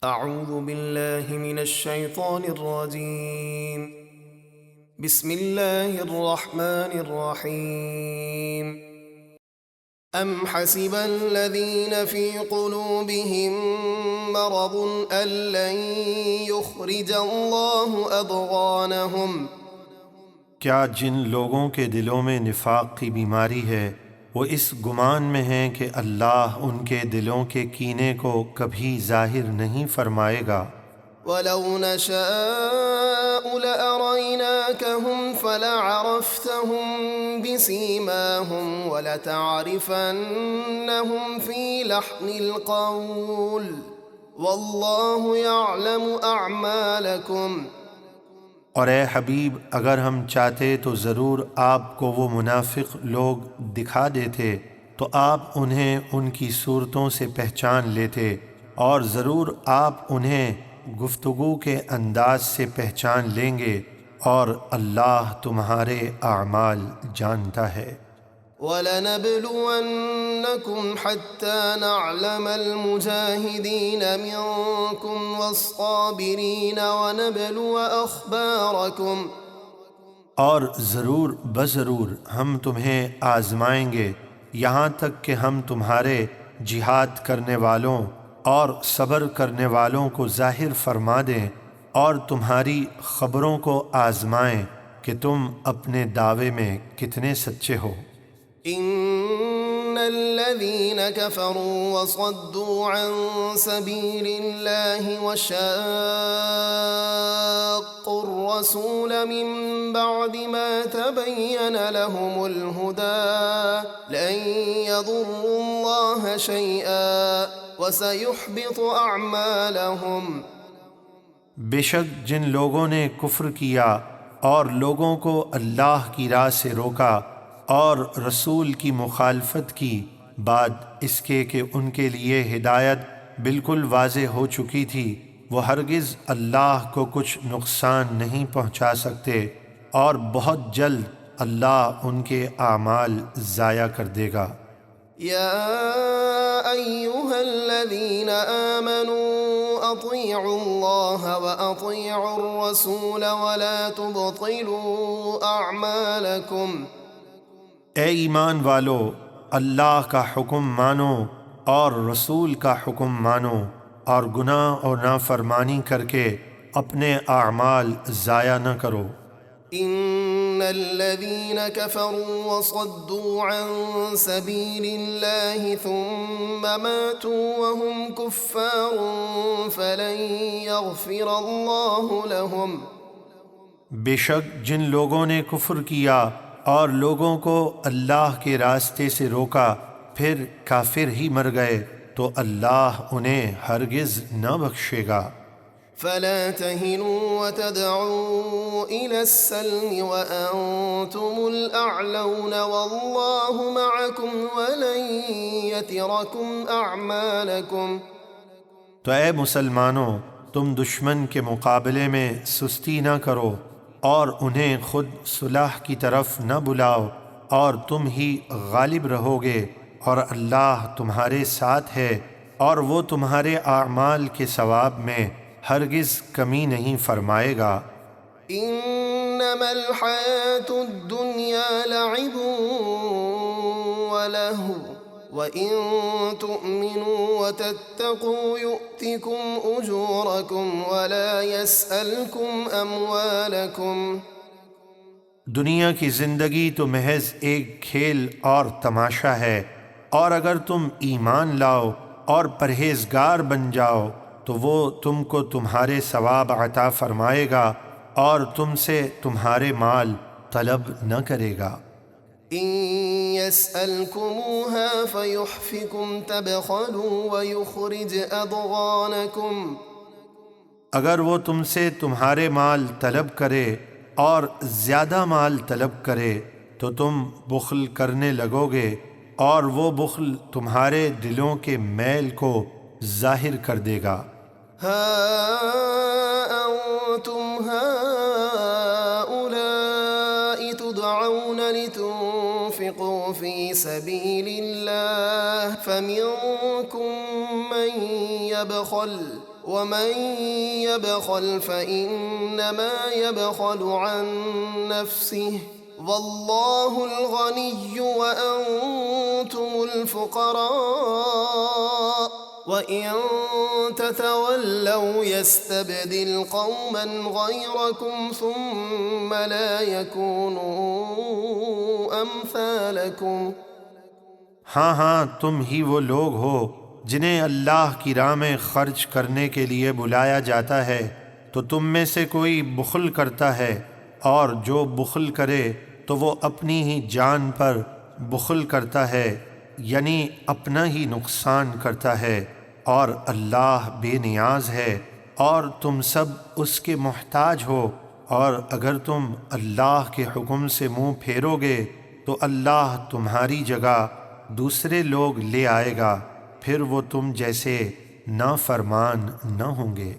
اعوذ باللہ من الشیطان الرجیم بسم اللہ الرحمن الرحیم ام حسب الذین فی قلوبهم مرض ان لن یخرج اللہ اضغانهم کیا جن لوگوں کے دلوں میں نفاق کی بیماری ہے وہ اس گمان میں ہیں کہ اللہ ان کے دلوں کے کینے کو کبھی ظاہر نہیں فرمائے گا؟ وَلَوْ نَشَاءُ لَأَرَيْنَاكَهُمْ فَلَعَرَفْتَهُمْ بِسِيمَاهُمْ وَلَتَعْرِفَنَّهُمْ فِي لَحْنِ الْقَوْلِ وَاللَّهُ يَعْلَمُ أَعْمَالَكُمْ۔ اور اے حبیب، اگر ہم چاہتے تو ضرور آپ کو وہ منافق لوگ دکھا دیتے تو آپ انہیں ان کی صورتوں سے پہچان لیتے، اور ضرور آپ انہیں گفتگو کے انداز سے پہچان لیں گے، اور اللہ تمہارے اعمال جانتا ہے۔ وَلَنَبْلُوَنَّكُمْ حَتَّى نَعْلَمَ الْمُجَاهِدِينَ مِنكُمْ وَالصَّابِرِينَ وَنَبْلُوَ أَخْبَارَكُمْ۔ اور ضرور بضرور ہم تمہیں آزمائیں گے یہاں تک کہ ہم تمہارے جہاد کرنے والوں اور صبر کرنے والوں کو ظاہر فرما دیں، اور تمہاری خبروں کو آزمائیں کہ تم اپنے دعوے میں کتنے سچے ہو۔ ان الذين كفروا وصدوا عن سبيل الله وشاقوا الرسول من بعد ما تبين لهم الهدى لن يضروا الله شيئا وسيحبط اعمالهم۔ بے شک جن لوگوں نے کفر کیا اور لوگوں کو اللہ کی راہ سے روکا اور رسول کی مخالفت کی بعد اس کے کہ ان کے لیے ہدایت بالکل واضح ہو چکی تھی، وہ ہرگز اللہ کو کچھ نقصان نہیں پہنچا سکتے، اور بہت جلد اللہ ان کے اعمال ضائع کر دے گا۔ یا ایہا الذین آمنوا اطیعوا اللہ واطیعوا الرسول ولا تبطلوا اعمالکم۔ اے ایمان والو، اللہ کا حکم مانو اور رسول کا حکم مانو، اور گناہ اور نافرمانی کر کے اپنے اعمال ضائع نہ کرو۔ ان الذين كفروا وصدوا عن سبيل الله ثم ماتوا وهم كفار فلن يغفر الله لهم۔ بے شک جن لوگوں نے کفر کیا اور لوگوں کو اللہ کے راستے سے روکا پھر کافر ہی مر گئے تو اللہ انہیں ہرگز نہ بخشے گا۔ فلا تهنوا وتدعوا إلى السلم وأنتم الأعلون والله معكم ولن يتركم أعمالكم۔ تو اے مسلمانوں، تم دشمن کے مقابلے میں سستی نہ کرو اور انہیں خود صلح کی طرف نہ بلاؤ، اور تم ہی غالب رہو گے، اور اللہ تمہارے ساتھ ہے، اور وہ تمہارے اعمال کے ثواب میں ہرگز کمی نہیں فرمائے گا۔ انما الحیاة الدنیا لعب ولہو وَإِن تُؤْمِنُوا وَتَتَّقُوا يُؤْتِكُمْ أُجُورَكُمْ وَلَا يَسْأَلْكُمْ أَمْوَالَكُمْ۔ دنیا کی زندگی تو محض ایک کھیل اور تماشا ہے، اور اگر تم ایمان لاؤ اور پرہیزگار بن جاؤ تو وہ تم کو تمہارے ثواب عطا فرمائے گا، اور تم سے تمہارے مال طلب نہ کرے گا۔ إِن يَسْأَلْكُمُوهَا فَيُحْفِكُمْ تَبْخَلُوا وَيُخْرِجْ أَضْغَانَكُمْ۔ اگر وہ تم سے تمہارے مال طلب کرے اور زیادہ مال طلب کرے تو تم بخل کرنے لگو گے، اور وہ بخل تمہارے دلوں کے میل کو ظاہر کر دے گا۔ ہا انتم هؤلاء تدعون لتنفقوا في سبيل الله فمنكم من يبخل ومن يبخل فإنما يبخل عن نفسه والله الغني وأنتم الفقراء وإن تتولوا يستبدل قوما غيركم ثم لا يكونوا أمثالكم۔ ہاں ہاں، تم ہی وہ لوگ ہو جنہیں اللہ کی راہ میں خرچ کرنے کے لیے بلایا جاتا ہے، تو تم میں سے کوئی بخل کرتا ہے، اور جو بخل کرے تو وہ اپنی ہی جان پر بخل کرتا ہے، یعنی اپنا ہی نقصان کرتا ہے، اور اللہ بے نیاز ہے اور تم سب اس کے محتاج ہو، اور اگر تم اللہ کے حکم سے منہ پھیرو گے تو اللہ تمہاری جگہ دوسرے لوگ لے آئے گا، پھر وہ تم جیسے نافرمان نہ ہوں گے۔